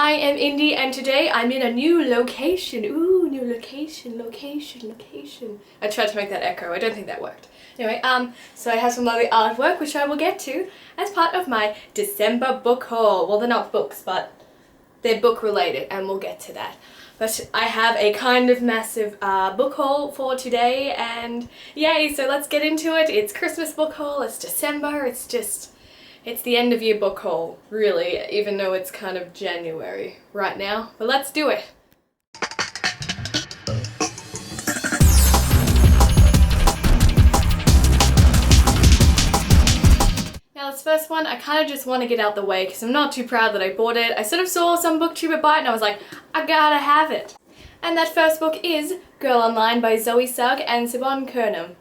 I am Indy and today I'm in a new location. Ooh, new location. I tried to make that echo, I don't think that worked. Anyway, so I have some lovely artwork which I will get to as part of my December book haul. Well, they're not books, but they're book related and we'll get to that. But I have a kind of massive book haul for today and yay, so let's get into it. It's Christmas book haul, it's December, it's the end of year book haul, really, even though it's kind of January right now. But let's do it. Now this first one, I kind of just want to get out the way because I'm not too proud that I bought it. I sort of saw some booktuber buy it and I was like, I gotta have it. And that first book is Girl Online by Zoe Sugg and Siobhan Kernam.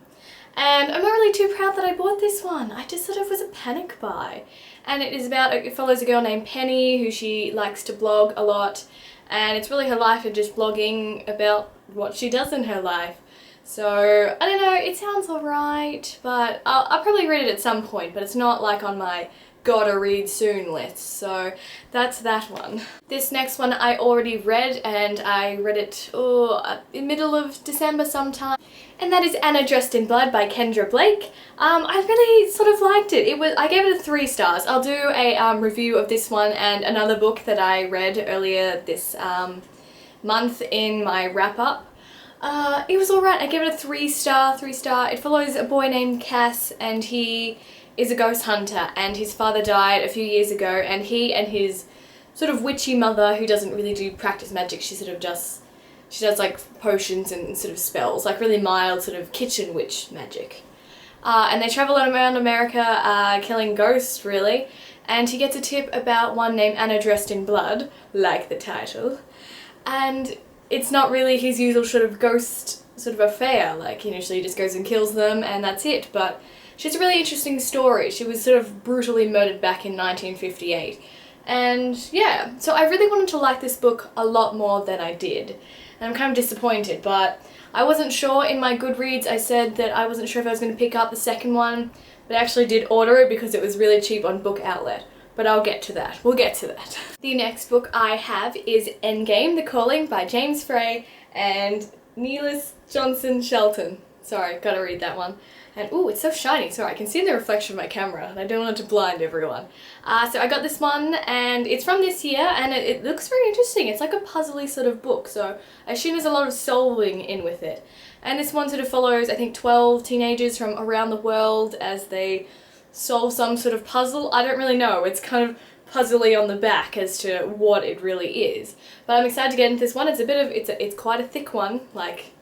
And I'm not really too proud that I bought this one. I just sort of was a panic buy. And it follows a girl named Penny who she likes to blog a lot. And it's really her life of just blogging about what she does in her life. So, I don't know, it sounds alright, but I'll probably read it at some point, but it's not like on my gotta read soon list, so that's that one. This next one I already read, and I read it in middle of December sometime, and that is Anna Dressed in Blood by Kendra Blake. I really sort of liked it. I gave it 3 stars. I'll do a review of this one and another book that I read earlier this month in my wrap-up. It was alright. I gave it a 3 star. It follows a boy named Cass, and he is a ghost hunter, and his father died a few years ago, and he and his sort of witchy mother, who doesn't really do practice magic, she does like potions and sort of spells, like really mild sort of kitchen witch magic. And they travel around America killing ghosts, really, and he gets a tip about one named Anna Dressed in Blood, like the title, and it's not really his usual sort of ghost sort of affair, like he usually just goes and kills them and that's it, but she has a really interesting story. She was sort of brutally murdered back in 1958. And yeah, so I really wanted to like this book a lot more than I did. And I'm kind of disappointed, but I wasn't sure in my Goodreads. I said that I wasn't sure if I was going to pick up the second one, but I actually did order it because it was really cheap on Book Outlet. But I'll get to that. We'll get to that. The next book I have is Endgame, The Calling by James Frey and Neelis Johnson Shelton. Sorry, gotta read that one. And ooh, it's so shiny. Sorry, I can see the reflection of my camera and I don't want it to blind everyone. So I got this one and it's from this year and it looks very interesting. It's like a puzzly sort of book, so I assume there's a lot of solving in with it. And this one sort of follows, I think, 12 teenagers from around the world as they solve some sort of puzzle. I don't really know. It's kind of puzzly on the back as to what it really is. But I'm excited to get into this one. It's quite a thick one, like,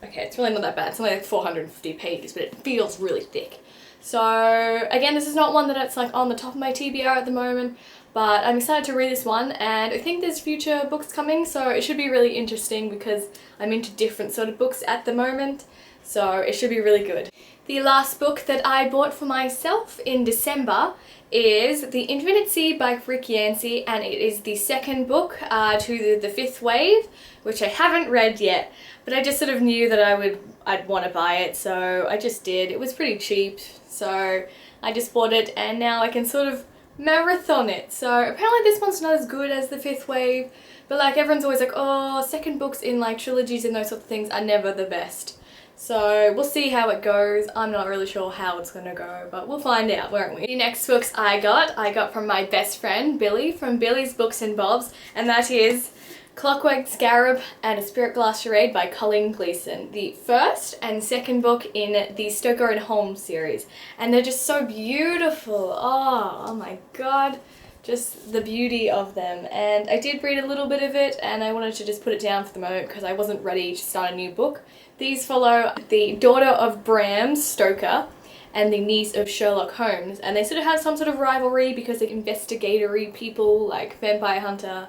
okay, it's really not that bad. It's only like 450 pages, but it feels really thick. So, again, this is not one that it's like on the top of my TBR at the moment, but I'm excited to read this one, and I think there's future books coming, so it should be really interesting because I'm into different sort of books at the moment, so it should be really good. The last book that I bought for myself in December is The Infinite Sea by Rick Yancey, and it is the second book to the 5th wave, which I haven't read yet, but I just sort of knew that I'd want to buy it, so I just did. It was pretty cheap, so I just bought it, and now I can sort of marathon it. So apparently this one's not as good as the 5th wave, but like everyone's always like, oh, second books in like trilogies and those sort of things are never the best. So we'll see how it goes. I'm not really sure how it's gonna go, but we'll find out, won't we? The next books I got from my best friend, Billy, from Billy's Books and Bobs, and that is Clockwork Scarab and a Spirit Glass Charade by Colleen Gleason, the first and second book in the Stoker and Holmes series. And they're just so beautiful. Oh my god. Just the beauty of them. And I did read a little bit of it and I wanted to just put it down for the moment because I wasn't ready to start a new book. These follow the daughter of Bram Stoker and the niece of Sherlock Holmes, and they sort of have some sort of rivalry because they're investigatory people like Vampire Hunter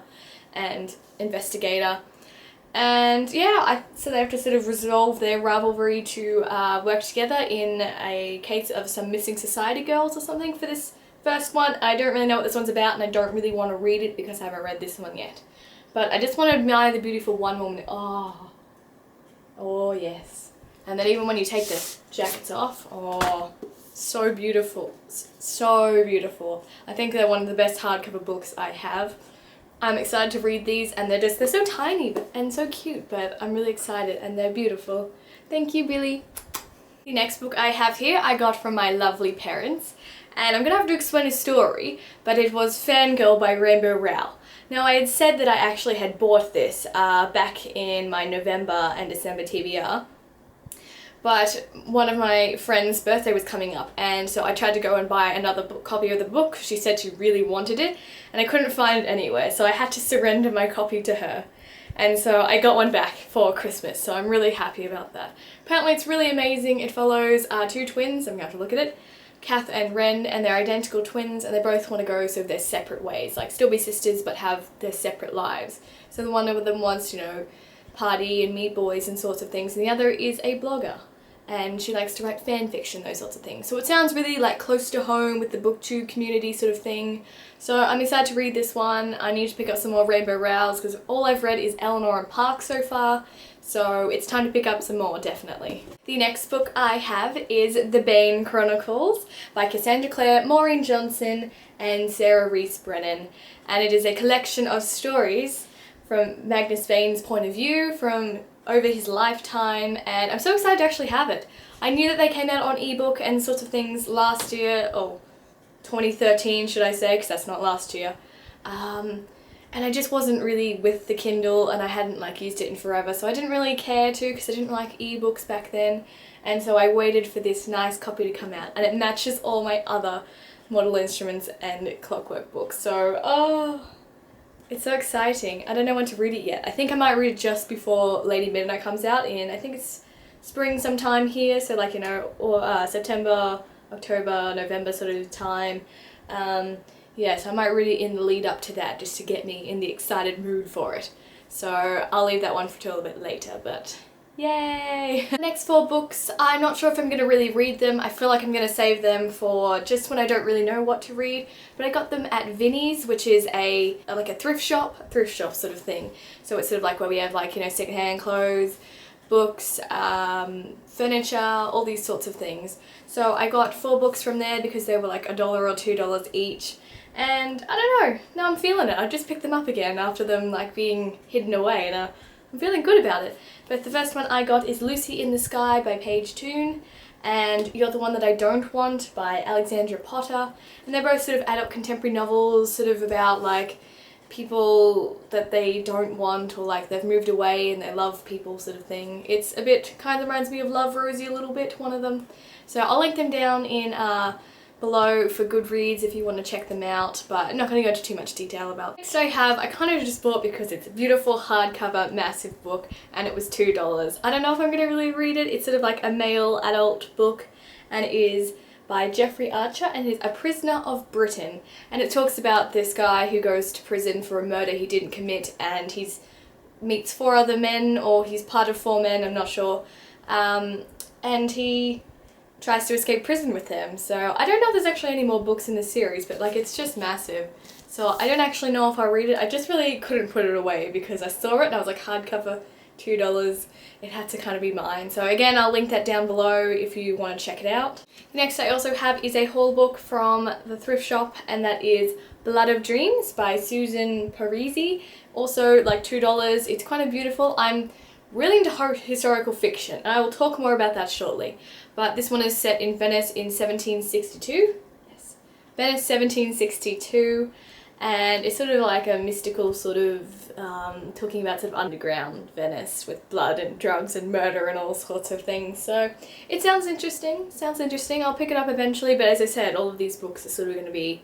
and Investigator. And yeah, so they have to sort of resolve their rivalry to work together in a case of some missing society girls or something for this first one. I don't really know what this one's about and I don't really want to read it because I haven't read this one yet. But I just want to admire the beautiful one woman. Oh yes. And then even when you take the jackets off, oh, so beautiful. So beautiful. I think they're one of the best hardcover books I have. I'm excited to read these, and they're so tiny and so cute, but I'm really excited and they're beautiful. Thank you, Billy. The next book I have here I got from my lovely parents, and I'm gonna have to explain a story, but it was Fangirl by Rainbow Rowell. Now, I had said that I actually had bought this back in my November and December TBR, but one of my friend's birthday was coming up, and so I tried to go and buy another copy of the book. She said she really wanted it, and I couldn't find it anywhere, so I had to surrender my copy to her. And so I got one back for Christmas, so I'm really happy about that. Apparently it's really amazing. It follows two twins, I'm going to have to look at it, Kath and Ren, and they're identical twins, and they both want to go sort of their separate ways, like still be sisters but have their separate lives. So the one of them wants, you know, party and meet boys and sorts of things, and the other is a blogger, and she likes to write fan fiction, those sorts of things. So it sounds really like close to home with the booktube community sort of thing. So I'm excited to read this one. I need to pick up some more Rainbow Rowells because all I've read is Eleanor and Park so far. So it's time to pick up some more, definitely. The next book I have is The Bane Chronicles by Cassandra Clare, Maureen Johnson and Sarah Reese Brennan. And it is a collection of stories from Magnus Bane's point of view, from over his lifetime, and I'm so excited to actually have it. I knew that they came out on ebook and sorts of things last year, or 2013 should I say, because that's not last year. And I just wasn't really with the Kindle, and I hadn't like used it in forever, so I didn't really care to because I didn't like ebooks back then. And so I waited for this nice copy to come out, and it matches all my other Model Instruments and Clockwork books. So, oh, it's so exciting. I don't know when to read it yet. I think I might read it just before Lady Midnight comes out in, I think it's spring sometime here, so like, you know, or September, October, November sort of time. Yeah, so I might read it in the lead up to that just to get me in the excited mood for it. So I'll leave that one for till a bit later, but yay! The next 4 books, I'm not sure if I'm going to really read them. I feel like I'm going to save them for just when I don't really know what to read. But I got them at Vinnie's, which is like a thrift shop sort of thing. So it's sort of like where we have like, you know, secondhand clothes, books, furniture, all these sorts of things. So I got 4 books from there because they were like $1 or $2 each. And I don't know, now I'm feeling it. I just picked them up again after them like being hidden away, and I'm feeling good about it. But the first one I got is Lucy in the Sky by Paige Toon, and You're the One That I Don't Want by Alexandra Potter. And they're both sort of adult contemporary novels, sort of about like people that they don't want, or like they've moved away and they love people sort of thing. It's a bit, kind of reminds me of Love Rosie a little bit, one of them. So I'll link them down in below for Goodreads if you want to check them out, but I'm not going to go into too much detail about it. Next I kind of just bought because it's a beautiful hardcover massive book and it was $2. I don't know if I'm going to really read it. It's sort of like a male adult book, and it is by Jeffrey Archer, and it is A Prisoner of Britain, and it talks about this guy who goes to prison for a murder he didn't commit, and he's meets 4 other men, or he's part of 4 men, I'm not sure, and he tries to escape prison with them. So I don't know if there's actually any more books in the series, but like it's just massive. So I don't actually know if I'll read it. I just really couldn't put it away because I saw it and I was like, hardcover, $2. It had to kind of be mine. So again, I'll link that down below if you want to check it out. The next I also have is a haul book from the thrift shop, and that is Blood of Dreams by Susan Parisi. Also like $2. It's kind of beautiful. I'm really into historical fiction, and I will talk more about that shortly. But this one is set in Venice in 1762. Yes, Venice 1762, and it's sort of like a mystical sort of talking about sort of underground Venice with blood and drugs and murder and all sorts of things. So it sounds interesting. I'll pick it up eventually, but as I said, all of these books are sort of going to be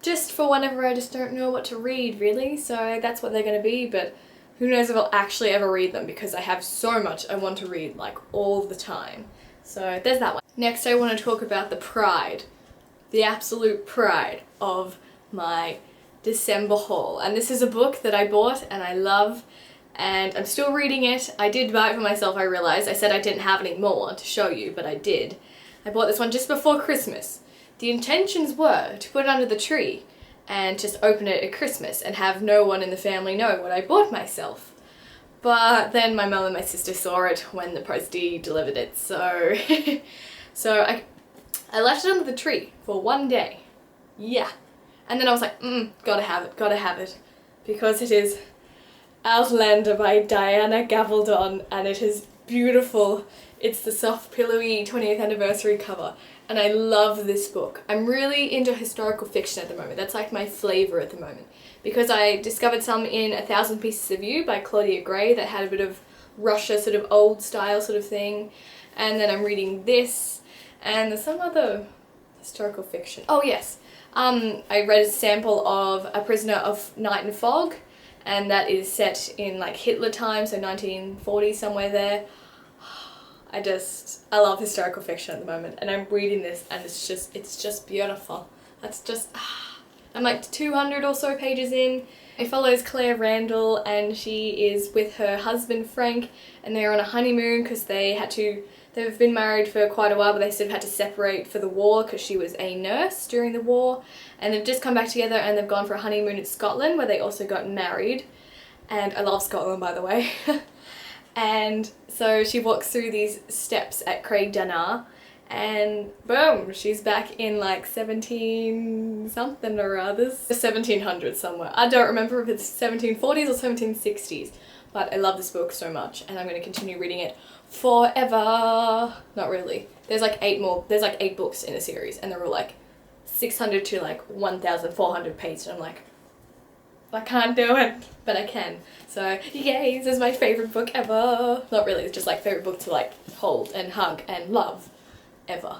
just for whenever I just don't know what to read, really. So that's what they're going to be, but who knows if I'll actually ever read them because I have so much I want to read like all the time. So there's that one. Next I want to talk about the pride, the absolute pride of my December haul. And this is a book that I bought and I love, and I'm still reading it. I did buy it for myself, I realized. I said I didn't have any more to show you, but I did. I bought this one just before Christmas. The intentions were to put it under the tree and just open it at Christmas and have no one in the family know what I bought myself. But then my mum and my sister saw it when the postie delivered it, so so I left it under the tree for one day. Yeah. And then I was like, gotta have it. because it is Outlander by Diana Gabaldon, and it is beautiful. It's the soft pillowy 20th anniversary cover, and I love this book. I'm really into historical fiction at the moment. That's like my flavour at the moment, because I discovered some in A Thousand Pieces of You by Claudia Gray that had a bit of Russia sort of old style sort of thing, and then I'm reading this, and there's some other historical fiction. Oh yes, I read a sample of A Prisoner of Night and Fog, and that is set in like Hitler times, so 1940 somewhere there. I love historical fiction at the moment, and I'm reading this and it's just beautiful. That's just, I'm like 200 or so pages in. It follows Claire Randall, and she is with her husband Frank, and they're on a honeymoon because they've been married for quite a while, but they sort of had to separate for the war because she was a nurse during the war, and they've just come back together and they've gone for a honeymoon in Scotland where they also got married, and I love Scotland, by the way. And so she walks through these steps at Craig Dunnar, and boom, she's back in like 17 something or others. The 1700s somewhere. I don't remember if it's 1740s or 1760s, but I love this book so much, and I'm going to continue reading it forever. Not really. There's like 8 books in a series, and they're all like 600 to like 1,400 pages, and I'm like, I can't do it, but I can. So yay, this is my favourite book ever. Not really, it's just like favourite book to like hold and hug and love ever.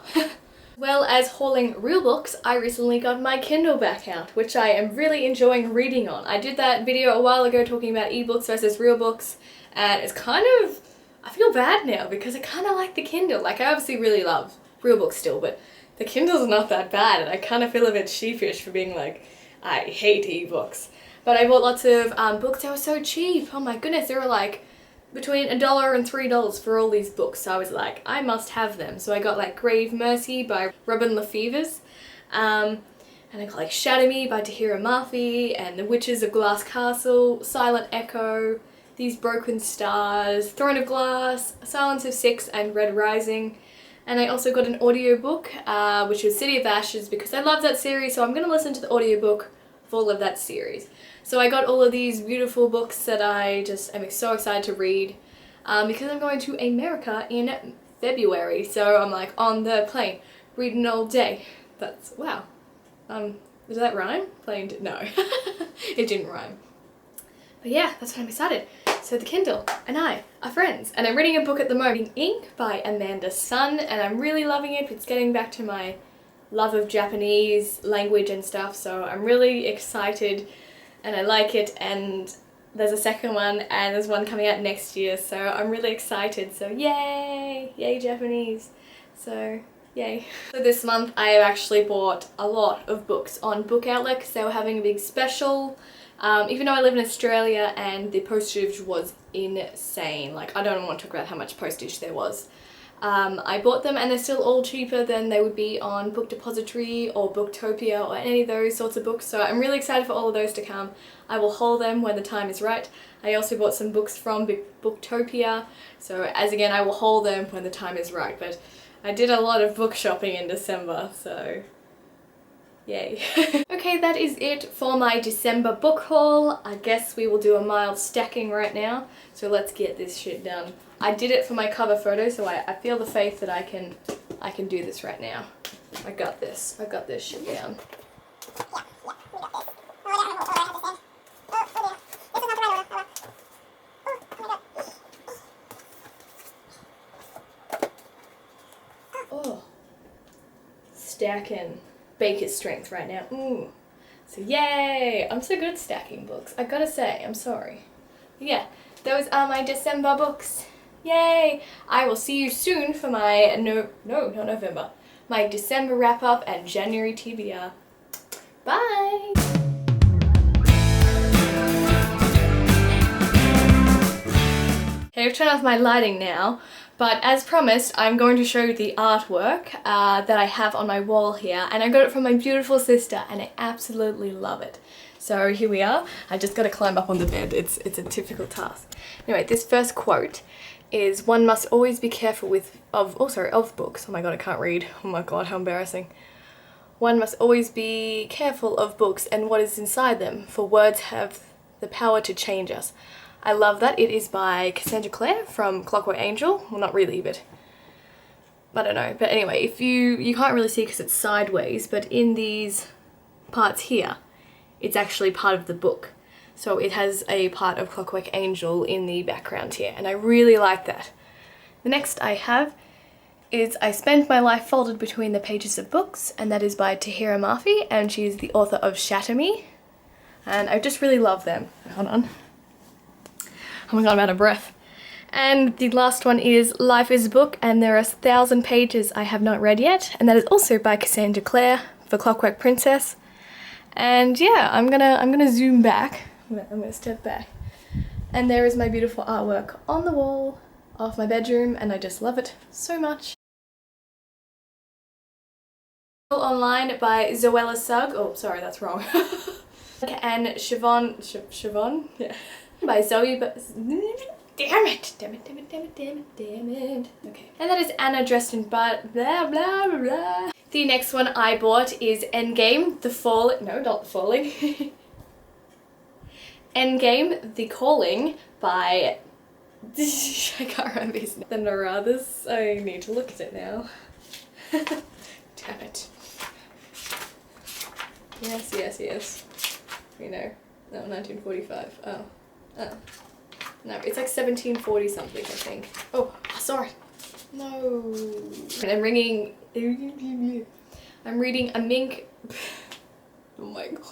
Well, as hauling real books, I recently got my Kindle back out, which I am really enjoying reading on. I did that video a while ago talking about ebooks versus real books, and it's kind of, I feel bad now because I kind of like the Kindle. Like, I obviously really love real books still, but the Kindle's not that bad, and I kind of feel a bit sheepish for being like, I hate ebooks. But I bought lots of books that were so cheap. Oh my goodness, they were like between $1 and $3 for all these books. So I was like, I must have them. So I got like Grave Mercy by LaFevers. And I got like Shatter by Tahereh Mafi, and The Witches of Glass Castle, Silent Echo, These Broken Stars, Throne of Glass, Silence of Six, and Red Rising. And I also got an audiobook, which was City of Ashes, because I love that series, so I'm going to listen to the audiobook for all of that series. So I got all of these beautiful books that I just am so excited to read, because I'm going to America in February, so I'm like on the plane, reading all day. That's, wow. Does that rhyme? No, it didn't rhyme. But yeah, that's what I'm excited. So the Kindle and I are friends, and I'm reading a book at the moment, Ink by Amanda Sun, and I'm really loving it. It's getting back to my love of Japanese language and stuff, so I'm really excited and I like it, and there's a second one and there's one coming out next year, so I'm really excited. So yay! Yay Japanese! So yay. So this month I have actually bought a lot of books on Book Outlet because they were having a big special. Even though I live in Australia and the postage was insane, like I don't want to talk about how much postage there was. I bought them and they're still all cheaper than they would be on Book Depository or Booktopia or any of those sorts of books, so I'm really excited for all of those to come. I will haul them when the time is right. I also bought some books from Booktopia, so as again I will haul them when the time is right, but I did a lot of book shopping in December, so yay. Okay, that is it for my December book haul. I guess we will do a mild stacking right now, so let's get this shit done. I did it for my cover photo, so I feel the faith that I can do this right now. I got this shit down. Oh, stacking baker's strength right now. Ooh. So yay! I'm so good at stacking books, I gotta say, I'm sorry. Yeah, those are my December books. Yay! I will see you soon for my, not November, my December wrap up and January TBR. Bye! Okay, I've turned off my lighting now, but as promised, I'm going to show you the artwork that I have on my wall here, and I got it from my beautiful sister, and I absolutely love it. So here we are. I just got to climb up on the bed. It's a typical task. Anyway, this first quote is, "One must always be careful of books." Oh my god, I can't read. Oh my god, how embarrassing. "One must always be careful of books and what is inside them, for words have the power to change us. I love that. It is by Cassandra Clare from Clockwork Angel. Well, not really, but I don't know. But anyway, if you can't really see because it's sideways, but in these parts here, it's actually part of the book. So it has a part of Clockwork Angel in the background here, and I really like that. The next I have is I Spend My Life Folded Between the Pages of Books, and that is by Tahereh Mafi, and she's the author of Shatter, and I just really love them. Hold on. Oh my god, I'm out of breath. And the last one is Life is a Book, and there are 1,000 pages I have not read yet, and that is also by Cassandra Clare for Clockwork Princess. And yeah, I'm gonna zoom back. I'm gonna step back. And there is my beautiful artwork on the wall of my bedroom, and I just love it so much. Online by Zoella Sugg. Oh, sorry, that's wrong. And Siobhan? Yeah. By Zoe, but damn it. Okay. And that is Anna dressed in blah blah blah blah. The next one I bought is Endgame, no, not the Falling. Endgame, The Calling by I can't remember his name. The Narathas. I need to look at it now. Damn it. Yes. You know. No, 1945. Oh. No, it's like 1740 something, I think. Oh, I saw it. No. I'm reading a mink. Oh my god.